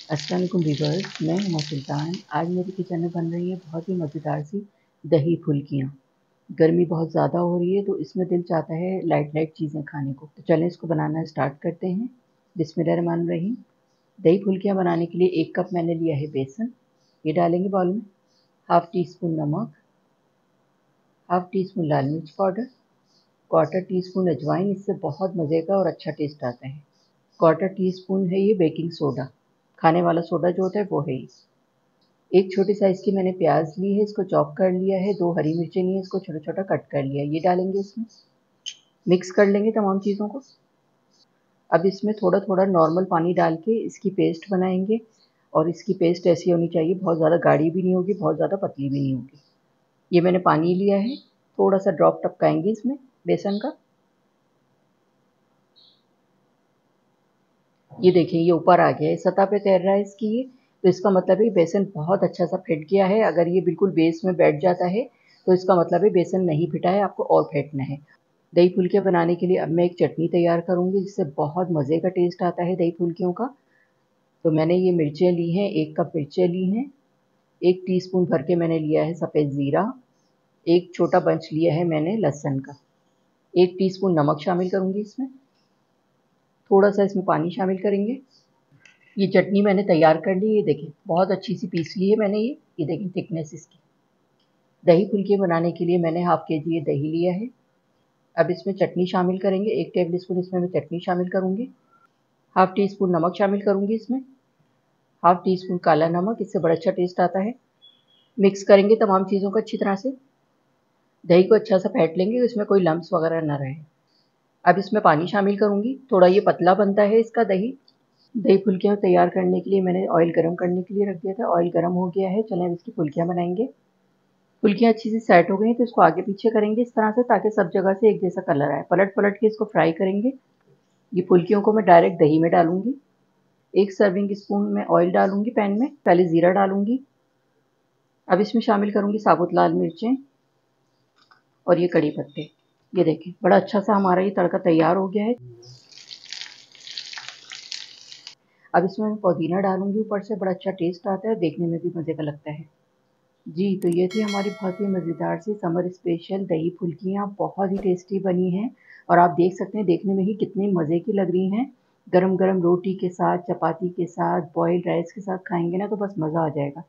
अस्सलाम वालेकुम व्यूअर्स, मैं हुमा सुल्तान। आज मेरे किचन में बन रही है बहुत ही मज़ेदार सी दही फुल्कियाँ। गर्मी बहुत ज़्यादा हो रही है तो इसमें दिल चाहता है लाइट लाइट चीज़ें खाने को। तो चलें इसको बनाना स्टार्ट करते हैं। बिस्मिल्लाहिर्रहमानिर्रहीम। दही फुल्कियाँ बनाने के लिए 1 कप मैंने लिया है बेसन, ये डालेंगे बाउल में। हाफ़ टी स्पून नमक, हाफ़ टी स्पून लाल मिर्च पाउडर, क्वार्टर टी स्पून अजवाइन, इससे बहुत मज़े का और अच्छा टेस्ट आता है। क्वार्टर टी स्पून है ये बेकिंग सोडा, खाने वाला सोडा जो होता है वो है ये। एक छोटी साइज़ की मैंने प्याज ली है, इसको चॉप कर लिया है। 2 हरी मिर्चें ली हैं, इसको छोटा-छोटा कट कर लिया है। ये डालेंगे इसमें, मिक्स कर लेंगे तमाम चीज़ों को। अब इसमें थोड़ा-थोड़ा नॉर्मल पानी डाल के इसकी पेस्ट बनाएँगे और इसकी पेस्ट ऐसी होनी चाहिए, बहुत ज़्यादा गाढ़ी भी नहीं होगी, बहुत ज़्यादा पतली भी नहीं होगी। ये मैंने पानी लिया है, थोड़ा-सा ड्रॉप टपकाएँगे इसमें बेसन का। ये देखिए ये ऊपर आ गया है, सतह पे तैर रहा है इसकी ये, तो इसका मतलब है बेसन बहुत अच्छा सा फिट गया है। अगर ये बिल्कुल बेस में बैठ जाता है तो इसका मतलब है बेसन नहीं फिटा है, आपको और फेंटना है। दही फुल्कियाँ बनाने के लिए अब मैं एक चटनी तैयार करूँगी जिससे बहुत मज़े का टेस्ट आता है दही फुल्कियों का। तो मैंने ये मिर्चें ली हैं, 1 कप मिर्चें ली हैं, 1 टीस्पून भर के मैंने लिया है सफ़ेद ज़ीरा, 1 छोटा बंच लिया है मैंने लहसुन का, 1 टीस्पून नमक शामिल करूँगी इसमें, थोड़ा-सा इसमें पानी शामिल करेंगे। ये चटनी मैंने तैयार कर ली, ये देखिए बहुत अच्छी सी पीस ली है मैंने ये देखिए थिकनेस इसकी। दही फुल्की बनाने के लिए मैंने हाफ़ केजी ये दही लिया है। अब इसमें चटनी शामिल करेंगे, 1 टेबल स्पून इसमें मैं चटनी शामिल करूँगी, हाफ़ टी स्पून नमक शामिल करूँगी इसमें, हाफ़ टी स्पून काला नमक, इससे बड़ा अच्छा टेस्ट आता है। मिक्स करेंगे तमाम चीज़ों को अच्छी तरह से, दही को अच्छा सा फेंट लेंगे, इसमें कोई लम्प्स वगैरह ना रहे। अब इसमें पानी शामिल करूँगी, थोड़ा ये पतला बनता है इसका दही। दही फुल्कियाँ तैयार करने के लिए मैंने ऑयल गरम करने के लिए रख दिया था, ऑयल गरम हो गया है, चलें अब इसकी फुल्कियाँ बनाएँगे। फुल्कियाँ अच्छी से सेट हो गई तो इसको आगे पीछे करेंगे इस तरह से ताकि सब जगह से एक जैसा कलर आए। पलट-पलट के इसको फ्राई करेंगे। ये फुल्कियों को मैं डायरेक्ट दही में डालूँगी। 1 सर्विंग स्पून मैं ऑयल डालूँगी पैन में, पहले ज़ीरा डालूँगी। अब इसमें शामिल करूँगी साबुत लाल मिर्चें और ये कड़ी पत्ते। ये देखिए बड़ा अच्छा सा हमारा ये तड़का तैयार हो गया है। अब इसमें मैं पुदीना डालूँगी ऊपर से, बड़ा अच्छा टेस्ट आता है, देखने में भी मज़े का लगता है। जी, तो ये थी हमारी बहुत ही मज़ेदार सी समर स्पेशल दही फुल्कियाँ, बहुत ही टेस्टी बनी हैं और आप देख सकते हैं देखने में ही कितने मज़े की लग रही हैं। गरम-गरम रोटी के साथ, चपाती के साथ, बॉइल्ड राइस के साथ खाएँगे ना तो बस मज़ा आ जाएगा।